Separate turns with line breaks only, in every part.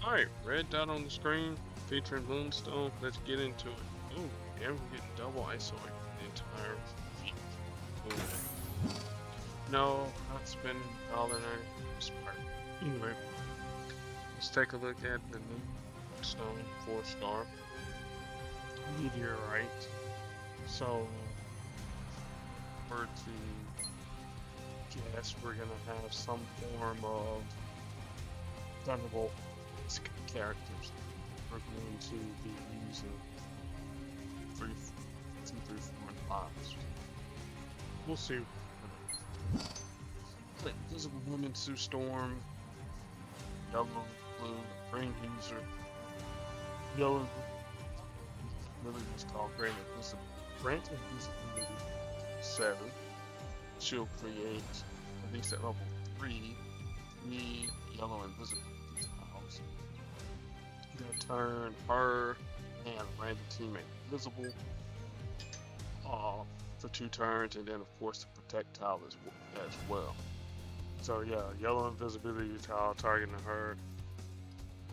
Alright, red dot on the screen featuring Moonstone. Let's get into it. Ooh, and we're getting double ISO the entire feet. Ooh. No, not spending $1.90 smart. Anyway, let's take a look at the new Moonstone 4-star meteorite. So, for to guess, we're gonna have some form of Thunderbolt characters. We're going to be using 2, 3, 4, and 5. We'll see. Click Visible Woman, Sue Storm, Yellow, Blue, Green User. Yellow ability is called Grant Invisibility 7. She'll create, at least at level 3, 3 yellow invisibility tiles. Gonna turn her and a random teammate invisible for 2 turns, and then of course the protect tile as well. So yeah, yellow invisibility tile targeting her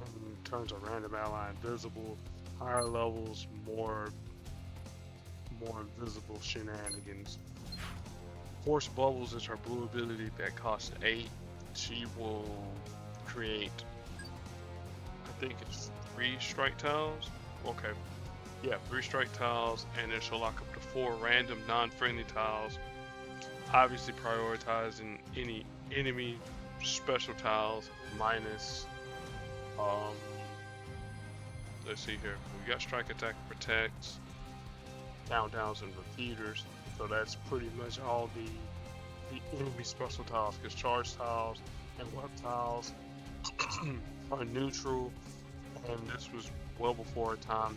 and turns a random ally invisible. Higher levels, more invisible shenanigans. Force Bubbles is her blue ability that costs 8. She will create, I think it's 3 strike tiles. Okay. Yeah, 3 strike tiles, and then she'll lock up to 4 random non-friendly tiles. Obviously prioritizing any enemy special tiles minus let's see here. We got strike, attack, protects, countdowns, and repeaters. So that's pretty much all the enemy special tiles, because charge tiles and web tiles are neutral, and this was well before a time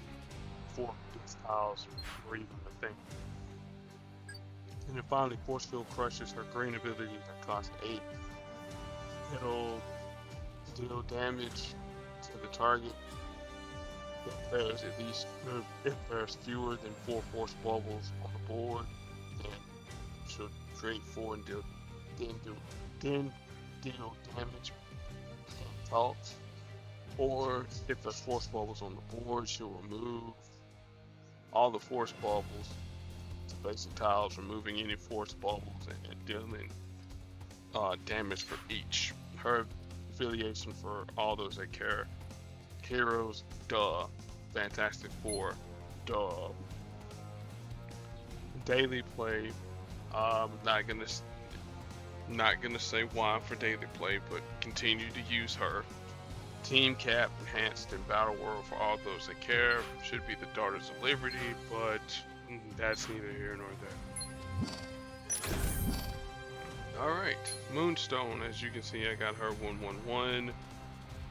before these tiles were even a thing. And then finally, Force Field crushes her green ability that costs 8. It'll deal damage to the target if there's fewer than 4 force bubbles on the board, then she'll create 4 and then deal damage and talks. Or if there's force bubbles on the board, she'll remove all the force bubbles to basic tiles, removing any force bubbles and dealing damage for each. Her affiliation for all those that care: Heroes, duh. Fantastic Four, duh. Daily play, not gonna say why for daily play, but continue to use her. Team Cap enhanced in Battle World for all those that care. Should be the Daughters of Liberty, but that's neither here nor there. Alright, Moonstone, as you can see, I got her 1/1/1.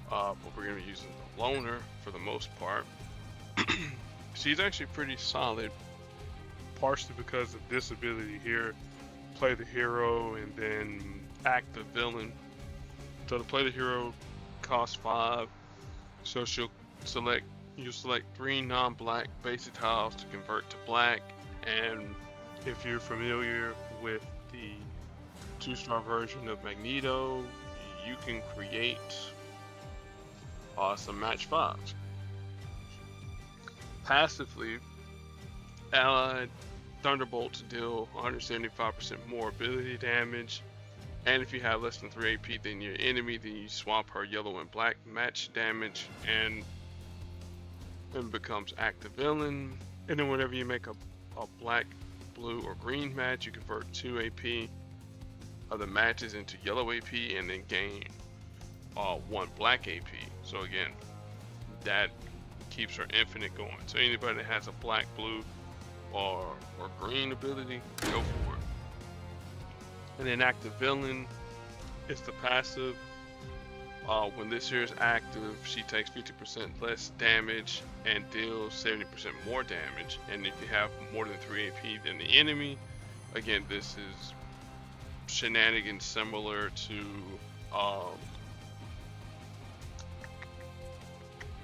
But we're going to be using the loner for the most part. She's actually pretty solid, partially because of this ability here: play the hero and then act the villain. So to play the hero costs 5, so you'll select 3 non-black basic tiles to convert to black. And if you're familiar with the 2-star version of Magneto, you can create some match 5s. Passively, allied Thunderbolts deal 175% more ability damage, and if you have less than 3 AP than your enemy, then you swap her yellow and black match damage and becomes active villain. And then whenever you make a black, blue, or green match, you convert 2 AP of the matches into yellow AP and then gain 1 black AP. So again, that keeps her infinite going. So anybody that has a black, blue, or green ability, go for it. And then active villain is the passive. When this here is active, she takes 50% less damage and deals 70% more damage. And if you have more than 3 AP than the enemy, again, this is shenanigans similar to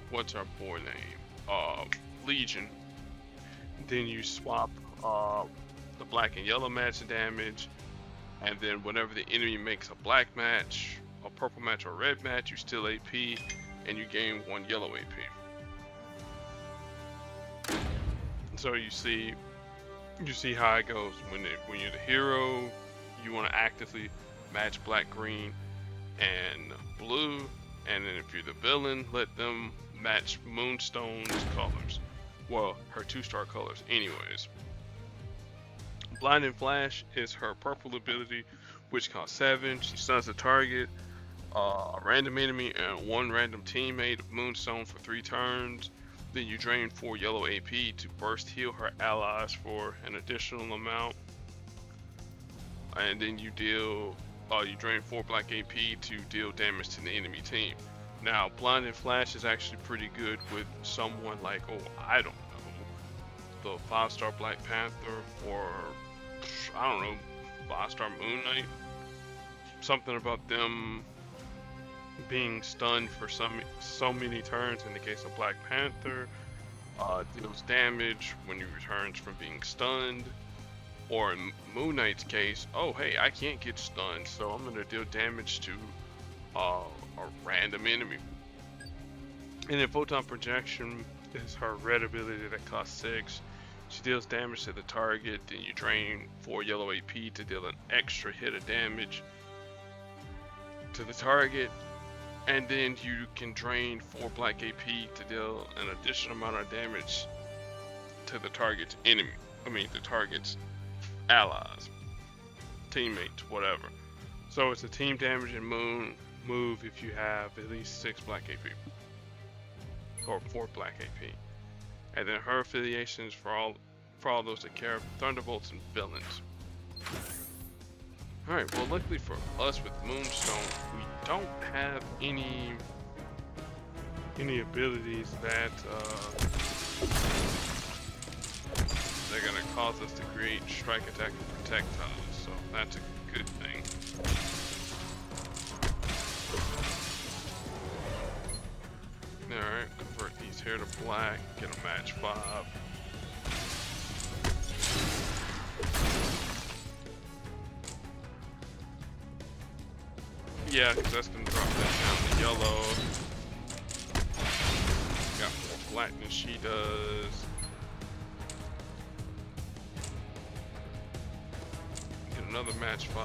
what's our boy name? Legion. Then you swap the black and yellow match damage, and then whenever the enemy makes a black match, a purple match, or red match, you steal AP, and you gain 1 yellow AP. So you see how it goes. When you're the hero, you want to actively match black, green, and blue, and then if you're the villain, let them match Moonstone's colors. Well, her 2-star colors, anyways. Blinding Flash is her purple ability, which costs 7. She stuns the target, a random enemy, and 1 random teammate of Moonstone for 3 turns. Then you drain 4 yellow AP to burst heal her allies for an additional amount. And then you drain 4 black AP to deal damage to the enemy team. Now, Blinding Flash is actually pretty good with someone like, I don't know, the 5-star Black Panther, or I don't know, 5-star Moon Knight. Something about them being stunned for so many turns. In the case of Black Panther, deals damage when he returns from being stunned. Or in Moon Knight's case, oh hey, I can't get stunned, so I'm gonna deal damage to a random enemy. And then Photon Projection is her red ability that costs 6. She deals damage to the target, then you drain 4 yellow AP to deal an extra hit of damage to the target. And then you can drain 4 black AP to deal an additional amount of damage to the target's the target's allies, teammates, whatever. So it's a team damage and moon move if you have at least 6 black AP. Or 4 black AP. And then her affiliations for all those that care, Thunderbolts and villains. Alright, well luckily for us with Moonstone, we don't have any abilities that they're gonna cause us to create strike, attack, and projectiles, so that's a good thing. Alright, convert these here to black, get a match 5. Yeah, because that's going to drop that down to yellow. Got more black than she does. Get another match 5.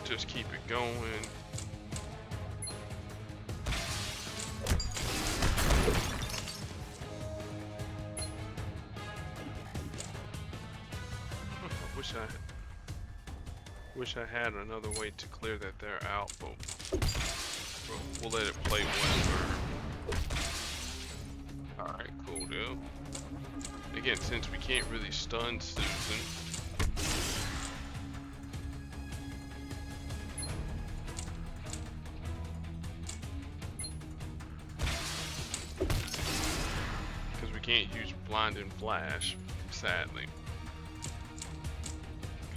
Just keep it going. Wish I had another way to clear that there out, but we'll let it play one turn. Alright, cool deal. Again, since we can't really stun Susan, because we can't use Blinding Flash, sadly.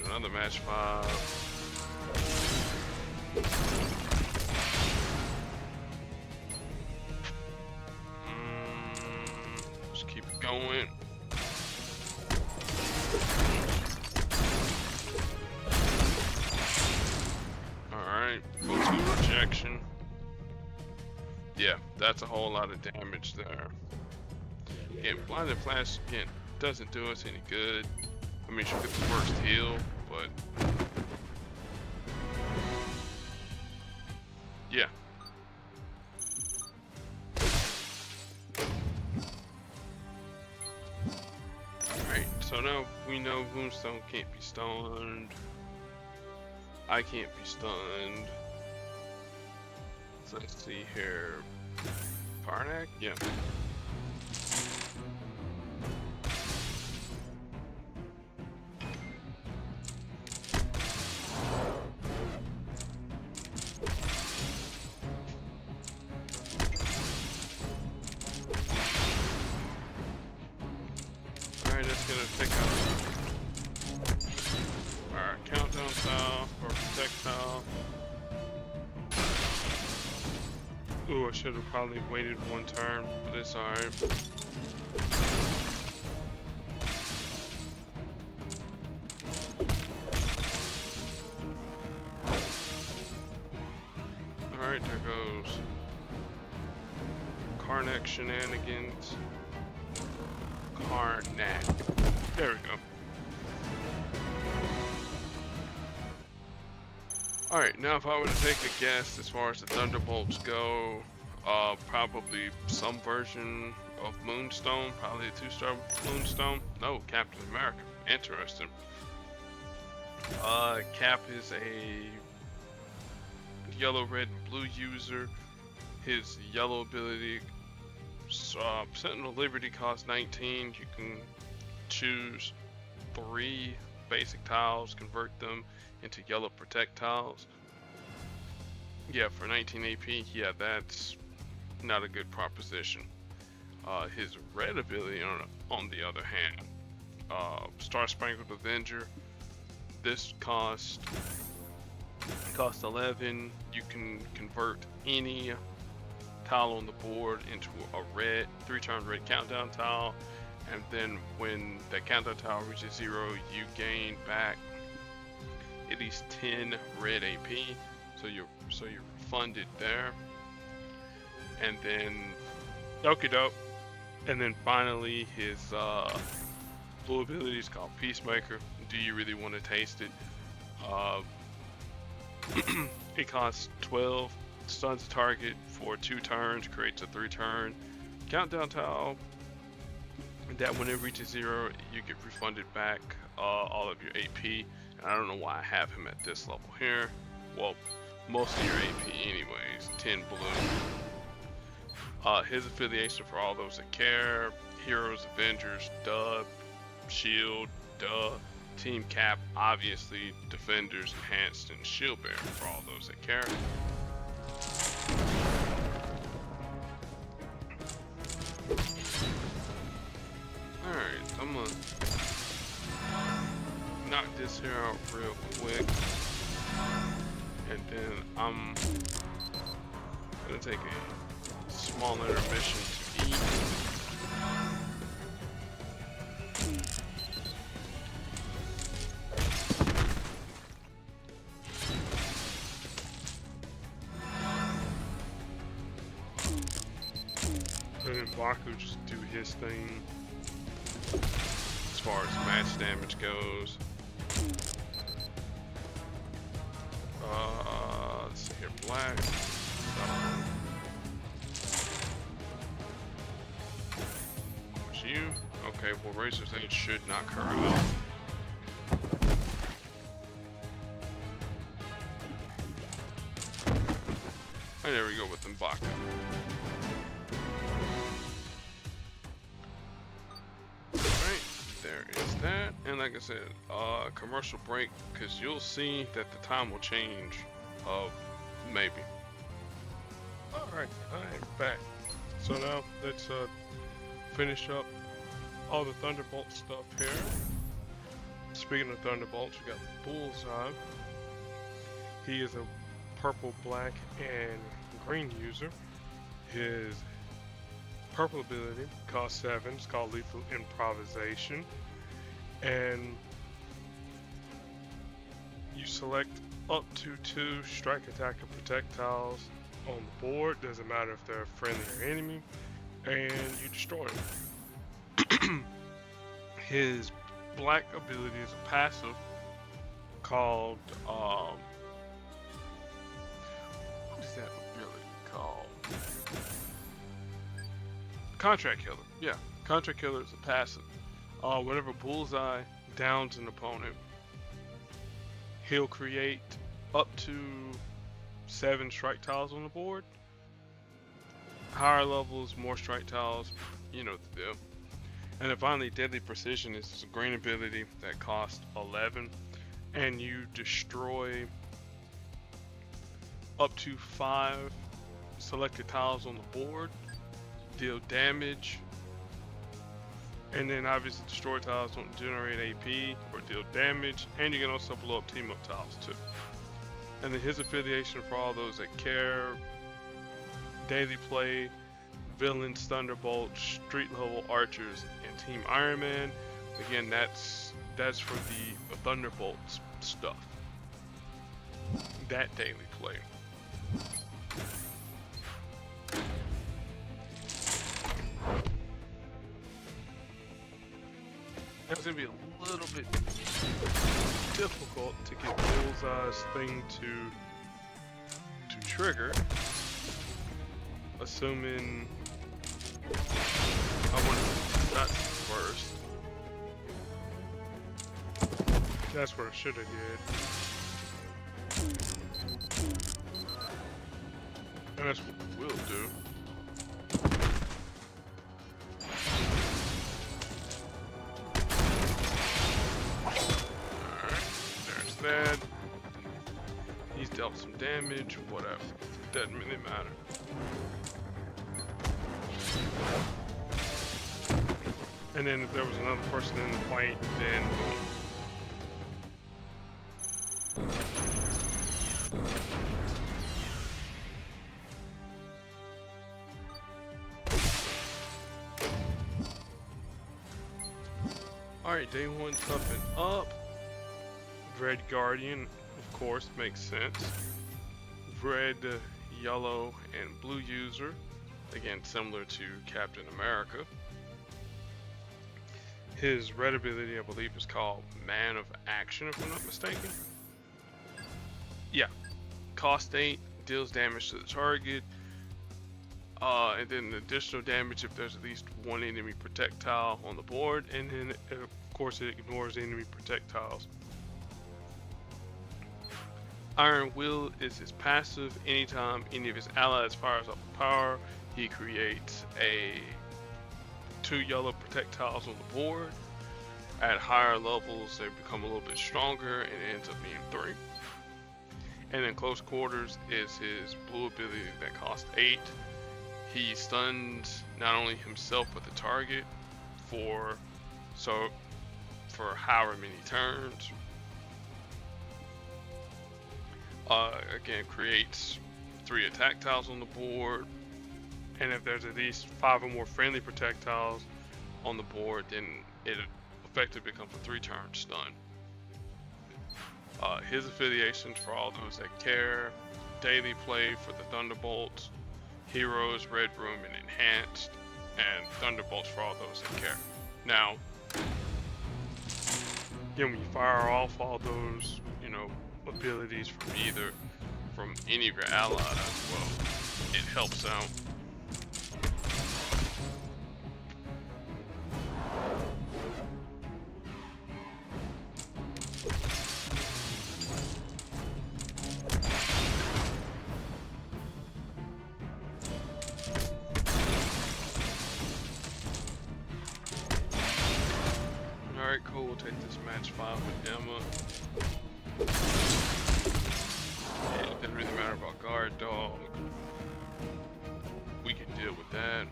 Another match 5. Just keep it going. Alright, Photon Projection. Yeah, that's a whole lot of damage there. Again, Blinded Flash, again, doesn't do us any good. I mean, she gets the first heal, but yeah. Alright, so now we know Moonstone can't be stunned. I can't be stunned. So let's see here. Parnak? Yeah. Ooh, I should have probably waited one turn, but it's alright. Alright, there goes Karnak shenanigans. Karnak. There we go. Alright, now if I were to take a guess as far as the Thunderbolts go, probably some version of Moonstone, probably a 2-star Moonstone. No, Captain America. Interesting. Cap is a yellow, red, and blue user. His yellow ability, Sentinel Liberty, costs 19. You can choose 3 basic tiles, convert them into yellow protect tiles. Yeah, for 19 AP, yeah, that's not a good proposition. His red ability, on the other hand, Star Spangled Avenger. This costs 11. You can convert any tile on the board into a red 3-turn red countdown tile, and then when that countdown tile reaches 0, you gain back at least 10 red AP. So you're funded there. And then okie doke. And then finally his blue ability is called Peacemaker. Do you really want to taste it? It costs 12, stuns a target for 2 turns, creates a 3-turn countdown tile. And that when it reaches 0, you get refunded back all of your AP. And I don't know why I have him at this level here. Well, most of your AP anyways, 10 blue. His affiliation for all those that care: Heroes, Avengers, duh. S.H.I.E.L.D, duh. Team Cap, obviously. Defenders, Enhanced, and S.H.I.E.L.D Bearer for all those that care. Alright, I'm gonna knock this here out real quick. And then I'm gonna take a small intermission to eat. And then Baku just do his thing as far as match damage goes. Let's see here, black. Was you? Okay, well, Razor's Edge should knock her out. And there we go with M'Baku. Alright, there is that. And like I said, commercial break, because you'll see that the time will change. Maybe. Alright, I'm back. So now let's finish up all the Thunderbolt stuff here. Speaking of Thunderbolts, we got Bullseye. He is a purple, black, and green user. His purple ability costs 7. It's called Lethal Improvisation. And you select up to 2 strike, attack, and protect tiles on the board. Doesn't matter if they're friendly or enemy. And you destroy them. His black ability is a passive called what is that ability called? Contract Killer. Yeah, Contract Killer is a passive. Whenever Bullseye downs an opponent, he'll create up to 7 strike tiles on the board. Higher levels, more strike tiles, you know the deal. And then finally, Deadly Precision is a green ability that costs 11, and you destroy up to 5 selected tiles on the board, deal damage, and then obviously destroy tiles don't generate AP or deal damage, and you can also blow up team up tiles too. And then his affiliation for all those that care: daily play, villains, Thunderbolts, street level archers, and Team Iron Man. Again, that's for the Thunderbolts stuff. That daily play. It's gonna be a little bit difficult to get Bullseye's thing to trigger, assuming I want to that first. That's what I should have did. And that's what we'll do. Alright, there's that. He's dealt some damage, whatever. Doesn't really matter. And then if there was another person in the fight, then alright, day one, toughen up. Red Guardian, of course, makes sense. Red, yellow, and blue user. Again, similar to Captain America. His red ability, I believe, is called Man of Action, if I'm not mistaken. Yeah. Cost 8, deals damage to the target. And then additional damage if there's at least one enemy projectile on the board. And then, of course, it ignores enemy projectiles. Iron Will is his passive. Anytime any of his allies fires up a power, he creates 2 yellow projectiles on the board. At higher levels, they become a little bit stronger and it ends up being 3. And then Close Quarters is his blue ability that costs 8. He stuns not only himself but the target for however many turns. Again, creates 3 attack tiles on the board, and if there's at least 5 or more friendly projectiles on the board, then it effectively becomes a 3-turn stun. His affiliations, for all those that care: daily play for the Thunderbolts, Heroes, Red Room, and Enhanced, and Thunderbolts for all those that care. Now, again, when you fire off all those, abilities from any of your allies, well, it helps out. Alright, cool, we'll take this match 5 with Emma. It doesn't really matter about Guard Dog. We can deal with that.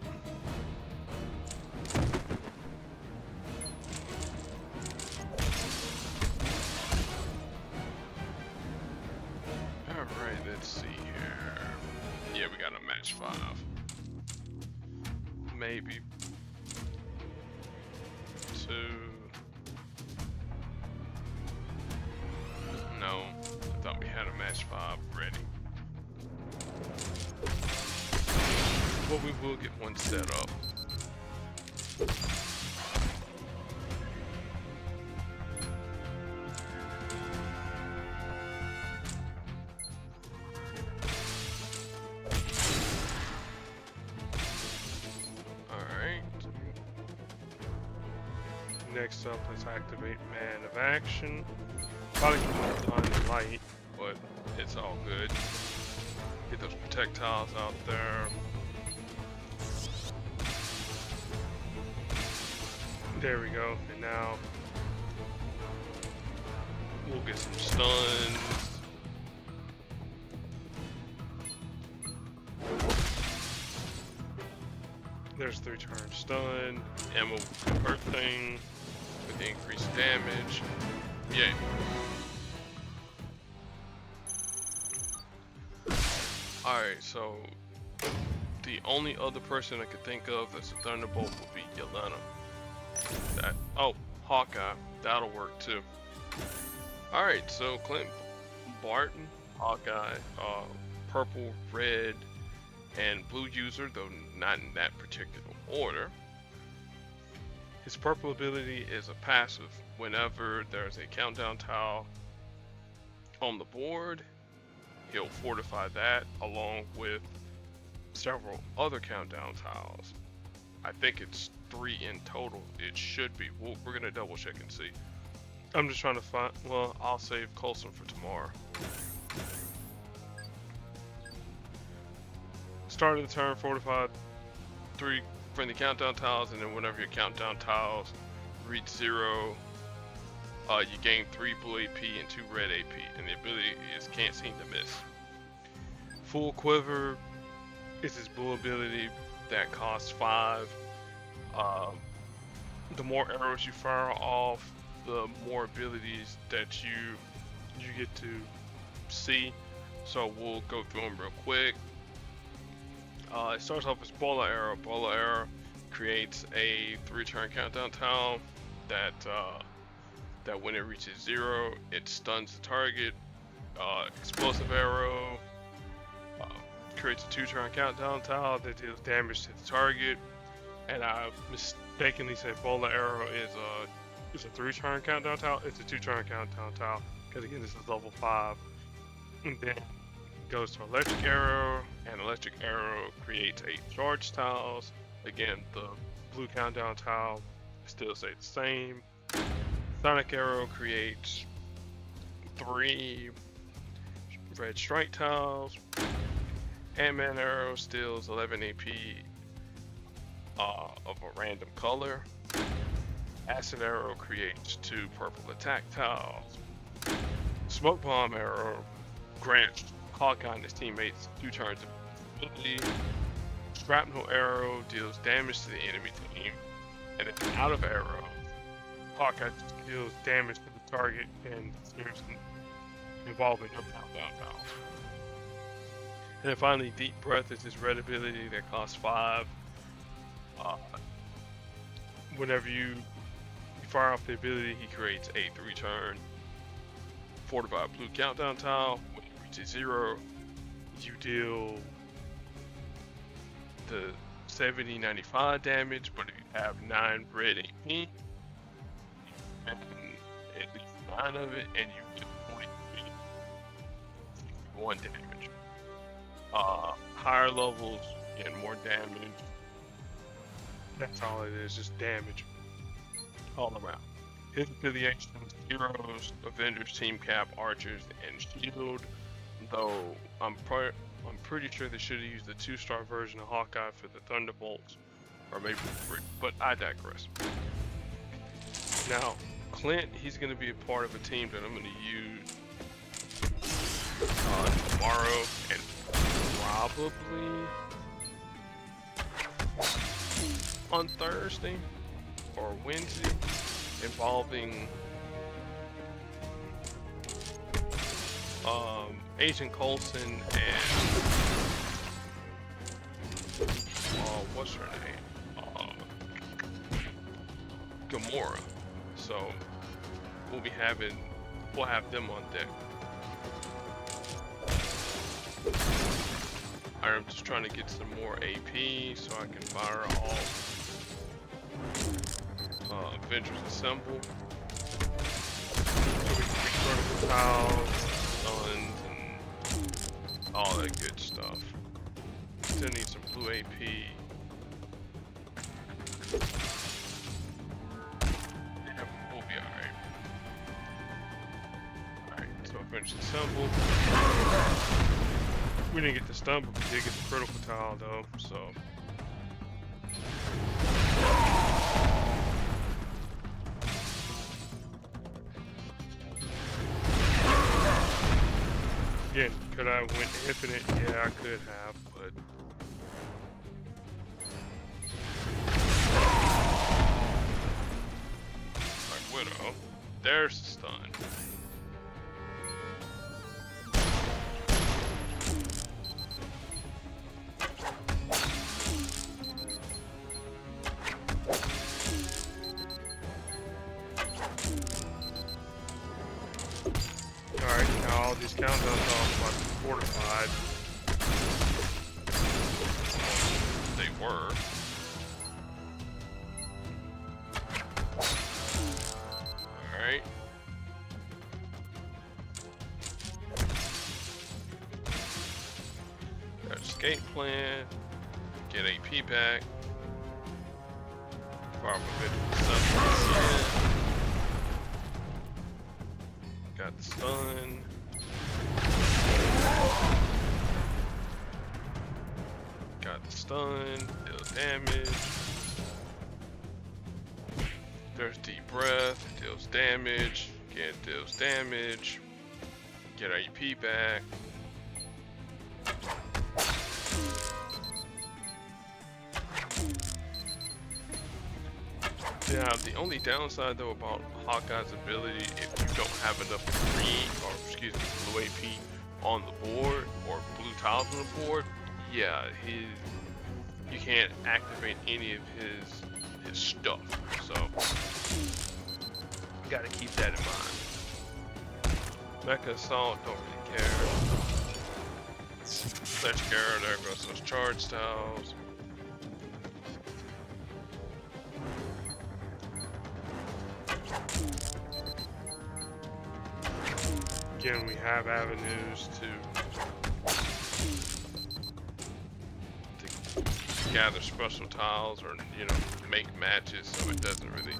Alright, let's see here. Yeah, we got a match 5. Maybe 2. No, I thought we had a match 5 ready. But we will get one set up. Alright. Next up, let's activate Man of Action. Probably come on light, but it's all good. Get those projectiles out there. There we go. And now we'll get some stuns. There's 3-turn stun. Emma will do her thing with increased damage. Yay. Alright, so the only other person I could think of that's a Thunderbolt would be Yelena. Hawkeye. That'll work too. Alright, so Clint Barton, Hawkeye, purple, red, and blue user, though not in that particular order. His purple ability is a passive. Whenever there's a countdown tile on the board, he'll fortify that along with several other countdown tiles. I think it's 3 in total. It should be. We're gonna double check and see. I'm just trying to find. Well, I'll save Coulson for tomorrow. Start of the turn, fortify 3 friendly countdown tiles, and then whenever your countdown tiles reach 0, you gain 3 blue AP and 2 red AP, and the ability is Can't Seem to Miss. Full Quiver is his blue ability that costs 5. The more arrows you fire off, the more abilities that you get to see. So we'll go through them real quick. It starts off as Bola Arrow. Bola Arrow creates a 3-turn countdown tile that when it reaches 0, it stuns the target. Explosive Arrow creates a 2-turn countdown tile that deals damage to the target. And I mistakenly said Bola Arrow is a 3-turn countdown tile. It's a 2-turn countdown tile because again this is level 5. And then it goes to Electric Arrow, and Electric Arrow creates 8 charge tiles. Again, the blue countdown tile still stays the same. Sonic Arrow creates 3 red strike tiles. Ant-Man Arrow steals 11 AP of a random color. Acid Arrow creates 2 purple attack tiles. Smoke Bomb Arrow grants Hawkeye and his teammates 2 turns of ability. Shrapnel Arrow deals damage to the enemy team. And then out of Arrow, Hawkeye deals damage to the target and series involving no countdown tiles. And then finally, Deep Breath is his red ability that costs 5. Whenever you fire off the ability, he creates a 3-turn fortified blue countdown tile. When it reaches 0, you deal the 70-95 damage, but if you have 9 red AP, and at least 9 of it, and you get 41 damage. Higher levels get more damage. That's all it is, just damage all around. His affiliations: Heroes, Avengers, Team Cap, Archers, and S.H.I.E.L.D. Though I'm pretty sure they should have used the 2-star version of Hawkeye for the Thunderbolts, or maybe 3. But I digress. Now, Clint, he's going to be a part of a team that I'm going to use tomorrow and probably on Thursday or Wednesday, involving Agent Coulson and what's her name? Gamora. So we'll have them on deck. I'm just trying to get some more AP so I can fire off Avengers Assemble. So we can get vertical tiles, stuns, and all that good stuff. Still need some blue AP. Yeah, we'll be alright. Alright, so Avengers Assemble. We didn't get the stun, but we did get the critical tile though, so. Again, could I win infinite? Yeah, I could have, but. Like Widow, there's the stun. These countdowns off about fortified. They were. escape plan, get AP back, powerful visual got the stun. Got the stun, deals damage. There's deep breath, deals damage. Again, deals damage. Get our EP back. Yeah, the only downside though about Hawkeye's ability, if you don't have enough green, or excuse me, blue AP on the board, or blue tiles on the board, yeah, you can't activate any of his stuff. So you gotta keep that in mind. Mecha Assault, don't really care. Let's go, there goes those charge tiles. Again, we have avenues to gather special tiles, or make matches, so it doesn't really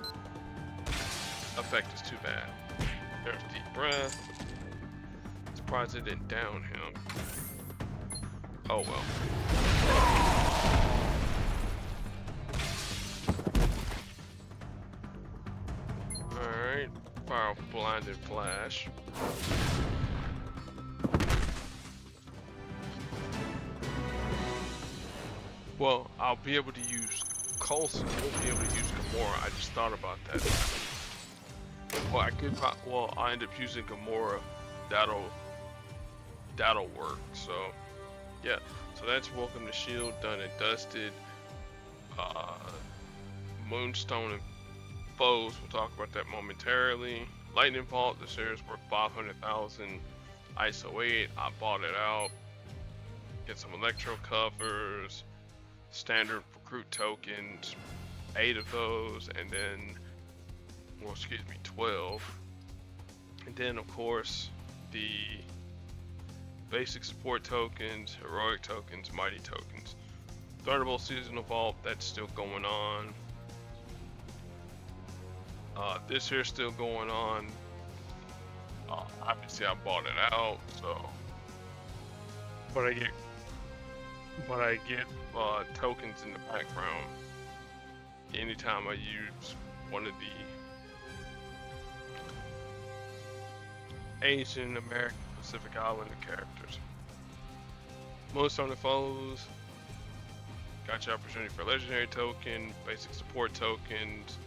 affect us too bad. There's deep breath. Surprised it didn't down him. Oh well. Alright, fire blinded flash. Well, I'll be able to use Coulson, I won't be able to use Gamora. I just thought about that. Well, I'll end up using Gamora. That'll work. So, yeah. So that's Welcome to S.H.I.E.L.D. done and dusted. Moonstone and foes, we'll talk about that momentarily. Lightning Bolt, this area is worth 500,000. S.H.I.E.L.D, I bought it out. Get some electro covers, standard recruit tokens, 8 of those, and then, well, excuse me, 12. And then, of course, the basic support tokens, heroic tokens, mighty tokens. Thunderbolts seasonal vault, that's still going on. This here's still going on. Obviously I bought it out, so but I get tokens in the background anytime I use one of the Asian, American, Pacific Islander characters. Moonstone and foes, got your opportunity for legendary token, basic support tokens,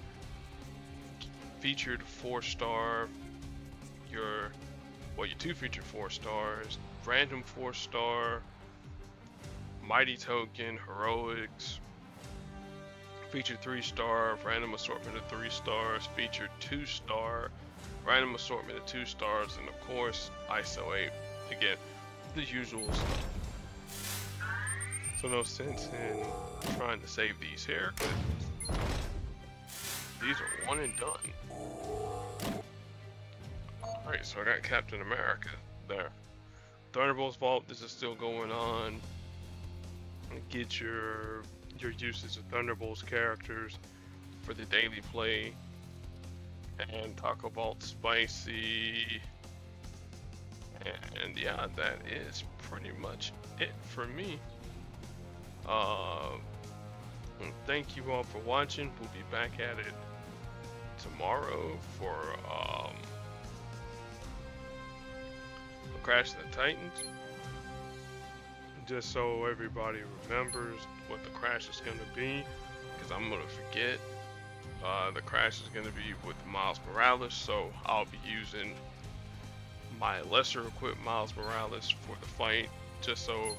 featured 4-star, your 2 featured 4-stars, random 4-star, mighty token, heroics, featured 3-star, random assortment of 3 stars, featured 2-star, random assortment of 2 stars, and of course S.H.I.E.L.D. Again, the usual stuff. So no sense in trying to save these here, because these are one and done. Alright, so I got Captain America there. Thunderbolts Vault, this is still going on. Get your usage of Thunderbolts characters for the daily play. And Taco Vault Spicy. And yeah, that is pretty much it for me. Thank you all for watching. We'll be back at it tomorrow for Crash of the Titans. Just so everybody remembers what the crash is going to be, because I'm going to forget. The crash is going to be with Miles Morales, so I'll be using my lesser equipped Miles Morales for the fight, just so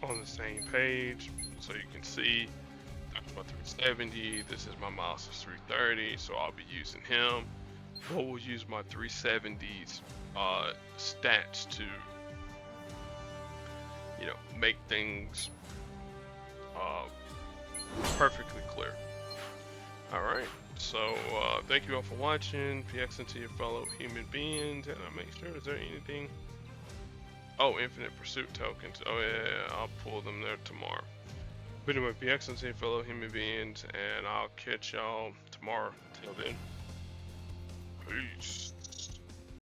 we're on the same page, so you can see that's my 370, this is my Miles 330, so I'll be using him. But we'll use my 370's stats to, make things perfectly clear. Alright, so thank you all for watching. Be excellent to your fellow human beings, and I'll make sure, is there anything Oh, Infinite Pursuit tokens. Oh yeah, I'll pull them there tomorrow. But anyway, be excellent, say fellow human beings, and I'll catch y'all tomorrow. Till then, peace.